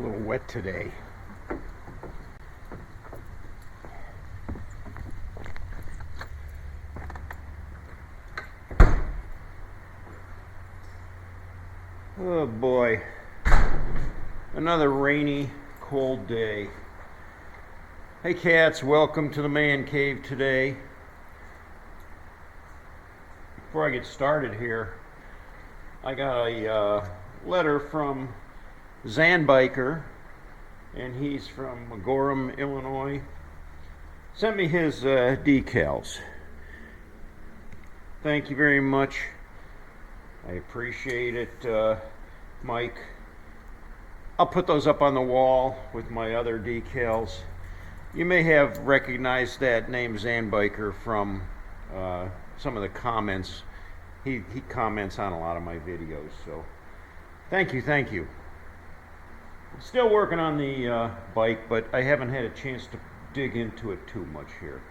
A little wet today. Oh boy, another rainy, cold day. Hey cats, welcome to the man cave today. Before I get started here, I got a letter from Zanbiker, and he's from Gorham, Illinois. Sent me his decals. Thank you very much. I appreciate it, Mike. I'll put those up on the wall with my other decals. You may have recognized that name Zanbiker from some of the comments. He comments on a lot of my videos, so thank you. Still working on the bike, but I haven't had a chance to dig into it too much here.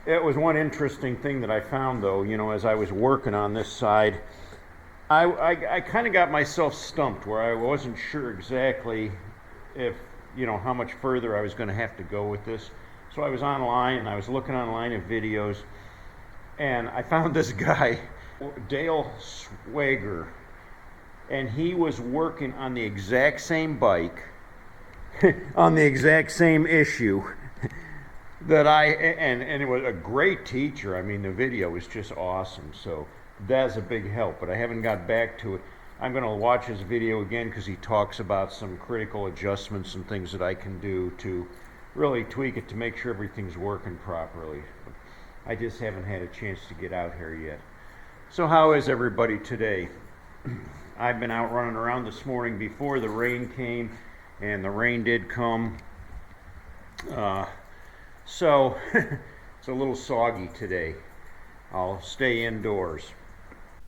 It was one interesting thing that I found, though, you know, as I was working on this side. I kind of got myself stumped where I wasn't sure exactly if, you know, how much further I was going to have to go with this. So I was online and I was looking online at videos, and I found this guy, Dale Swagger, and he was working on the exact same bike, on the exact same issue that and it was a great teacher. I mean, the video was just awesome, so that's a big help, but I haven't got back to it. I'm going to watch his video again because he talks about some critical adjustments and things that I can do to really tweak it to make sure everything's working properly. I just haven't had a chance to get out here yet. So how is everybody today? I've been out running around this morning before the rain came, and the rain did come. So it's a little soggy today. I'll stay indoors.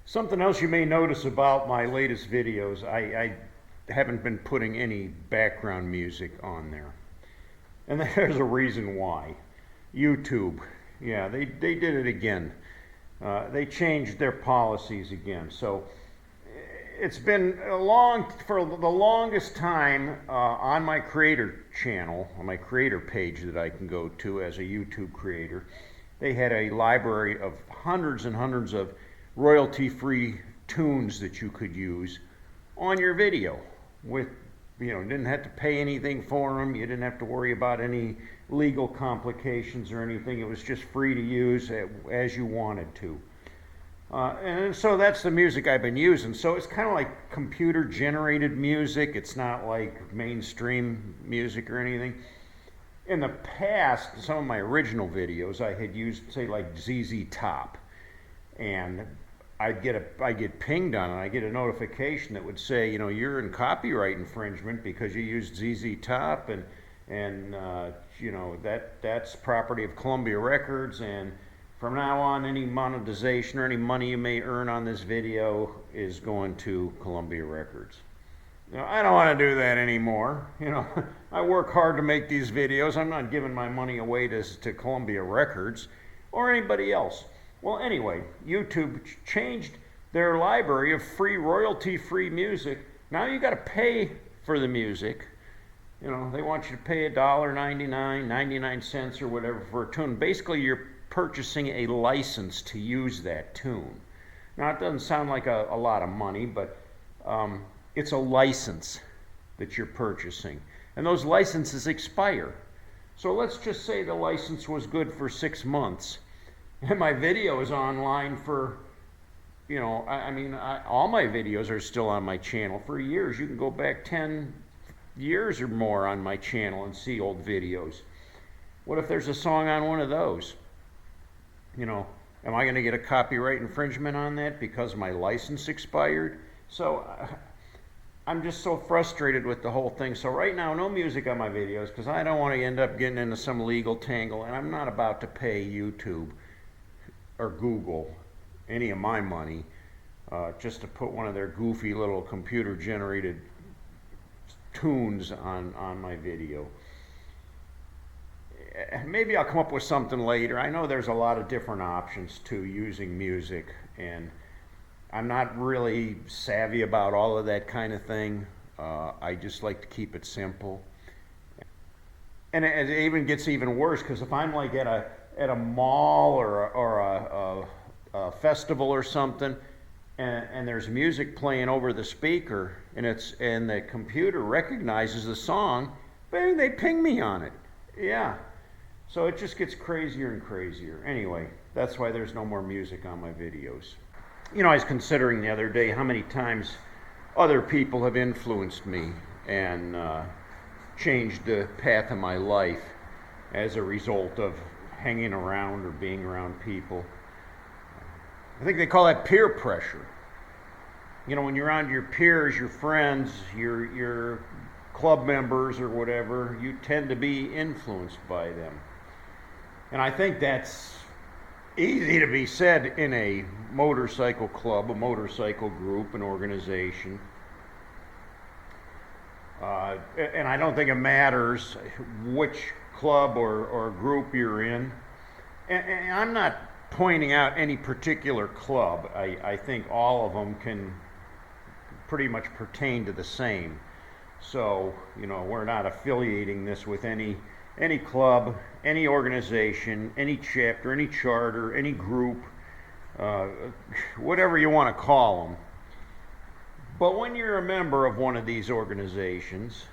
Something else you may notice about my latest videos, I haven't been putting any background music on there. And there's a reason why. YouTube, yeah, they did it again. They changed their policies again. So it's been for the longest time on my creator channel, on my creator page that I can go to as a YouTube creator. They had a library of hundreds and hundreds of royalty-free tunes that you could use on your video. With, you know, didn't have to pay anything for them. You didn't have to worry about any legal complications or anything. It was just free to use as you wanted to. And so that's the music I've been using. So it's kind of like computer-generated music. It's not like mainstream music or anything. In the past, some of my original videos, I had used, say, like ZZ Top, and I'd get pinged on it. I get a notification that would say, you know, you're in copyright infringement because you used ZZ Top, and you know, that's property of Columbia Records, and from now on, any monetization or any money you may earn on this video is going to Columbia Records. You know, I don't want to do that anymore. You know, I work hard to make these videos. I'm not giving my money away to Columbia Records or anybody else. Well, anyway, YouTube changed their library of free, royalty-free music. Now you got to pay for the music. You know, they want you to pay $1.99, 99 cents or whatever for a tune. Basically, you're purchasing a license to use that tune. Now, it doesn't sound like a lot of money, but it's a license that you're purchasing. And those licenses expire. So let's just say the license was good for 6 months. And my video is online for, you know, all my videos are still on my channel for years. You can go back 10 years or more on my channel and see old videos. What if there's a song on one of those? You know, am I going to get a copyright infringement on that because my license expired? So I'm just so frustrated with the whole thing. So right now, no music on my videos because I don't want to end up getting into some legal tangle, and I'm not about to pay YouTube or Google any of my money just to put one of their goofy little computer-generated tunes on my video. Maybe I'll come up with something later. I know there's a lot of different options to using music, and I'm not really savvy about all of that kind of thing. I just like to keep it simple. And it even gets even worse because if I'm like at a mall or a festival or something, and there's music playing over the speaker, and the computer recognizes the song, bang, they ping me on it. Yeah. So it just gets crazier and crazier. Anyway, that's why there's no more music on my videos. You know, I was considering the other day how many times other people have influenced me and changed the path of my life as a result of hanging around or being around people. I think they call that peer pressure. You know, when you're around your peers, your friends, your club members or whatever, you tend to be influenced by them. And I think that's easy to be said in a motorcycle club, a motorcycle group, an organization. And I don't think it matters which club or group you're in. And I'm not pointing out any particular club. I think all of them can pretty much pertain to the same. So, you know, we're not affiliating this with any club, any organization, any chapter, any charter, any group, whatever you want to call them. But when you're a member of one of these organizations,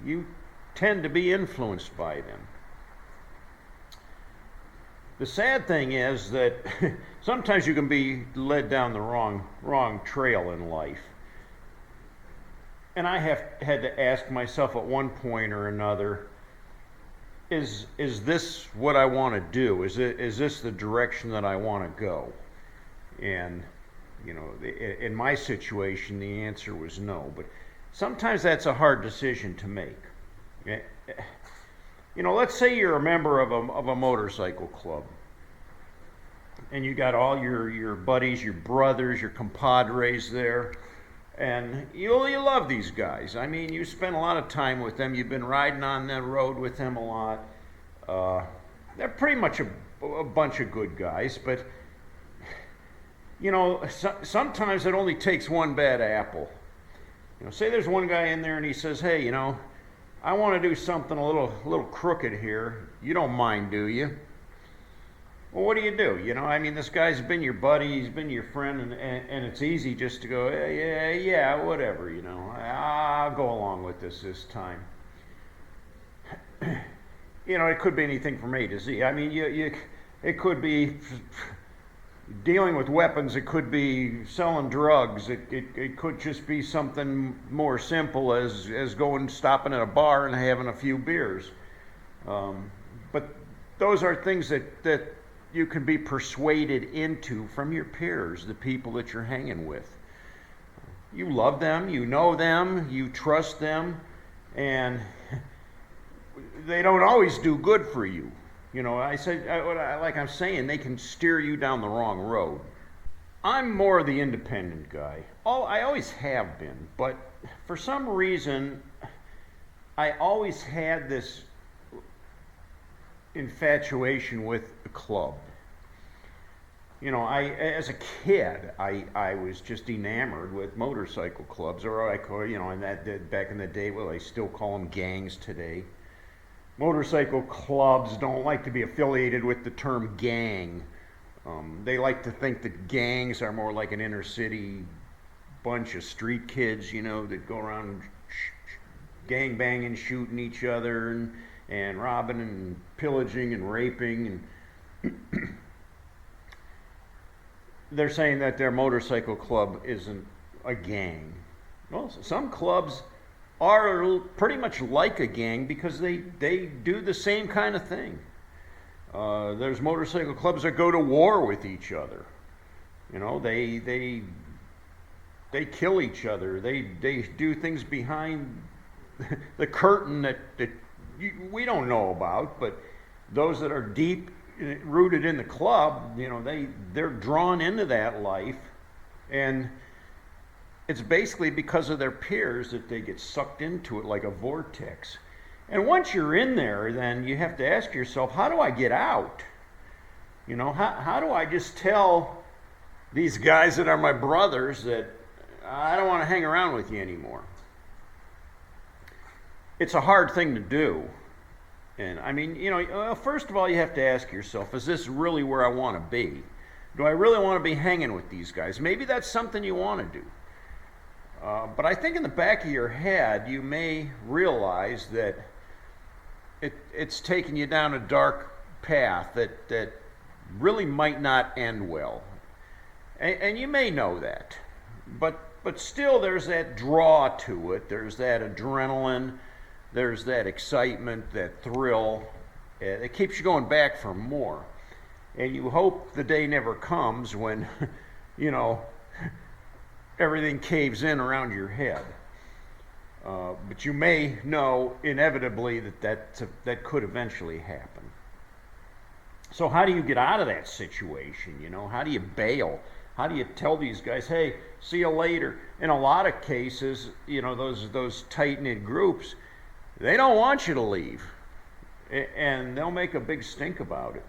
you tend to be influenced by them. The sad thing is that sometimes you can be led down the wrong trail in life. And I have had to ask myself at one point or another, is this what I want to do? Is this the direction that I want to go? And, you know, in my situation, the answer was no. But sometimes that's a hard decision to make. You know, let's say you're a member of a motorcycle club. And you got all your buddies, your brothers, your compadres there. And you love these guys. I mean, you spend a lot of time with them. You've been riding on the road with them a lot. They're pretty much a bunch of good guys. But, you know, sometimes it only takes one bad apple. You know, say there's one guy in there and he says, hey, you know, I want to do something a little crooked here. You don't mind, do you? Well, what do? You know, I mean, this guy's been your buddy, he's been your friend, and it's easy just to go, yeah, whatever, you know, I'll go along with this time. You know, it could be anything from A to Z. I mean, it could be dealing with weapons, it could be selling drugs, it could just be something more simple as stopping at a bar and having a few beers. But those are things that you can be persuaded into from your peers, the people that you're hanging with. You love them, you know them, you trust them, and they don't always do good for you. You know, like I'm saying, they can steer you down the wrong road. I'm more the independent guy. I always have been, but for some reason, I always had this infatuation with the club. You know, as a kid, I was just enamored with motorcycle clubs, or you know, and that back in the day, well, they still call them gangs today. Motorcycle clubs don't like to be affiliated with the term gang. They like to think that gangs are more like an inner city bunch of street kids, you know, that go around gang banging, shooting each other, and robbing and pillaging and raping. And they're saying that their motorcycle club isn't a gang. Well, some clubs are pretty much like a gang because they do the same kind of thing. There's motorcycle clubs that go to war with each other. You know, they kill each other. They do things behind the curtain that we don't know about, but those that are deep rooted in the club, you know, they're drawn into that life, and it's basically because of their peers that they get sucked into it like a vortex. And once you're in there, then you have to ask yourself, how do I get out? You know, how do I just tell these guys that are my brothers that I don't want to hang around with you anymore. It's a hard thing to do. And I mean, first of all, you have to ask yourself, is this really where I want to be? Do I really want to be hanging with these guys? Maybe that's something you want to do. But I think in the back of your head, you may realize that it's taking you down a dark path that really might not end well. And you may know that. But still, there's that draw to it. There's that adrenaline. There's that excitement, that thrill. It keeps you going back for more. And you hope the day never comes when, everything caves in around your head. But you may know inevitably that could eventually happen. So how do you get out of that situation? How do you bail? How do you tell these guys, hey, see you later? In a lot of cases, those tight-knit groups, they don't want you to leave. And they'll make a big stink about it.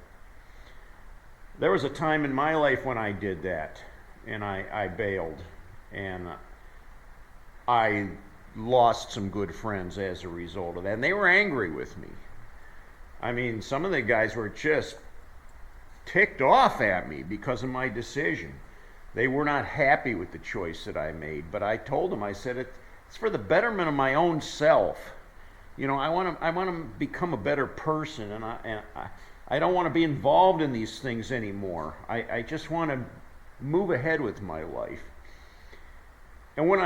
There was a time in my life when I did that, and I bailed. And I lost some good friends as a result of that. And they were angry with me. I mean, some of the guys were just ticked off at me because of my decision. They were not happy with the choice that I made. But I told them, I said, it's for the betterment of my own self. I want to become a better person, and I don't want to be involved in these things anymore. I just want to move ahead with my life. And when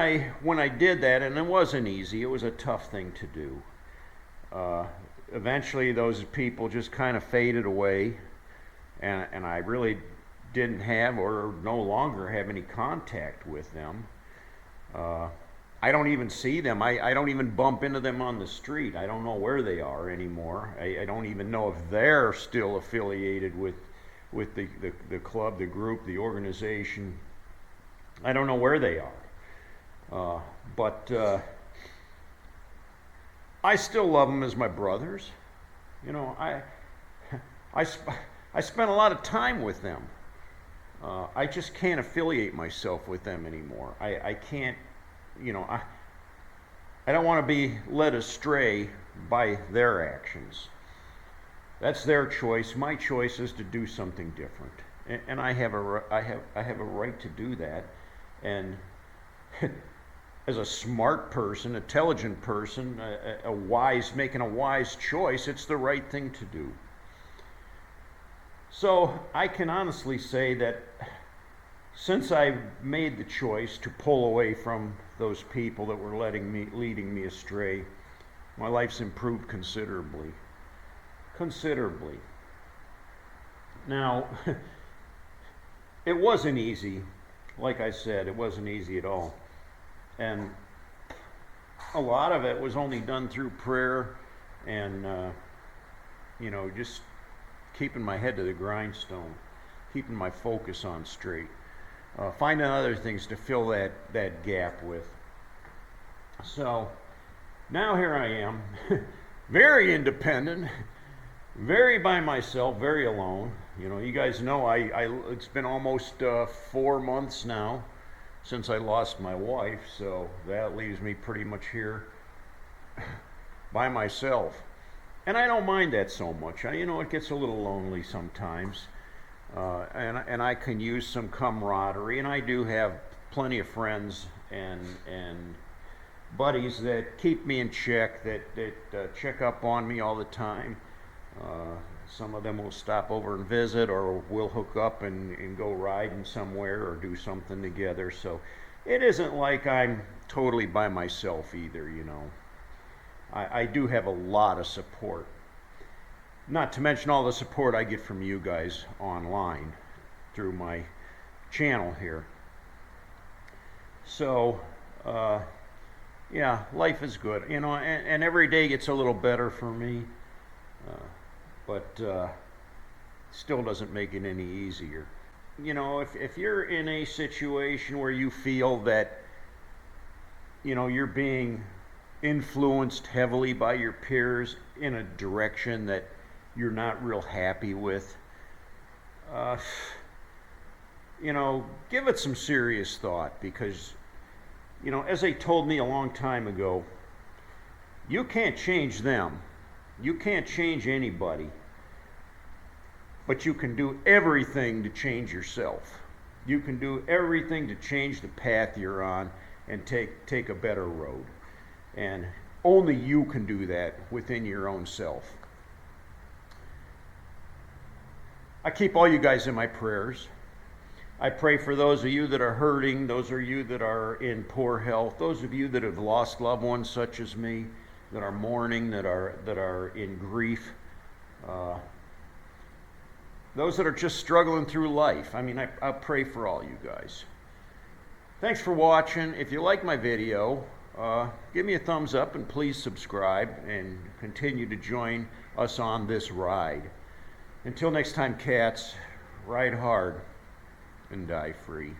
I did that, and it wasn't easy, it was a tough thing to do. Eventually, those people just kind of faded away, and I really didn't have or no longer have any contact with them. I don't even see them. I don't even bump into them on the street. I don't know where they are anymore. I don't even know if they're still affiliated with the club, the group, the organization. I don't know where they are. But I still love them as my brothers. I spent a lot of time with them. I just can't affiliate myself with them anymore. I can't. I don't want to be led astray by their actions. That's their choice. My choice is to do something different, and I have a right to do that. And as a smart person, intelligent person, making a wise choice, it's the right thing to do. So I can honestly say that since I made the choice to pull away from those people that were leading me astray, my life's improved considerably. Considerably. Now, it wasn't easy. Like I said, it wasn't easy at all. And a lot of it was only done through prayer and, just keeping my head to the grindstone, keeping my focus on straight. Finding other things to fill that gap with. So now here I am, very independent, very by myself, very alone. You guys know it's been almost 4 months now since I lost my wife, so that leaves me pretty much here by myself. And I don't mind that so much. It gets a little lonely sometimes. And I can use some camaraderie, and I do have plenty of friends and buddies that keep me in check, that check up on me all the time. Some of them will stop over and visit, or we'll hook up and go riding somewhere or do something together. So it isn't like I'm totally by myself either, I do have a lot of support. Not to mention all the support I get from you guys online through my channel here. So, life is good, and every day gets a little better for me, but still doesn't make it any easier. If you're in a situation where you feel that, you're being influenced heavily by your peers in a direction that you're not real happy with, give it some serious thought, because, as they told me a long time ago, you can't change them. You can't change anybody. But you can do everything to change yourself. You can do everything to change the path you're on and take a better road. And only you can do that within your own self. I keep all you guys in my prayers. I pray for those of you that are hurting, those of you that are in poor health, those of you that have lost loved ones such as me, that are mourning, that are in grief, those that are just struggling through life. I pray for all you guys. Thanks for watching. If you like my video, give me a thumbs up and please subscribe and continue to join us on this ride. Until next time, cats, ride hard and die free.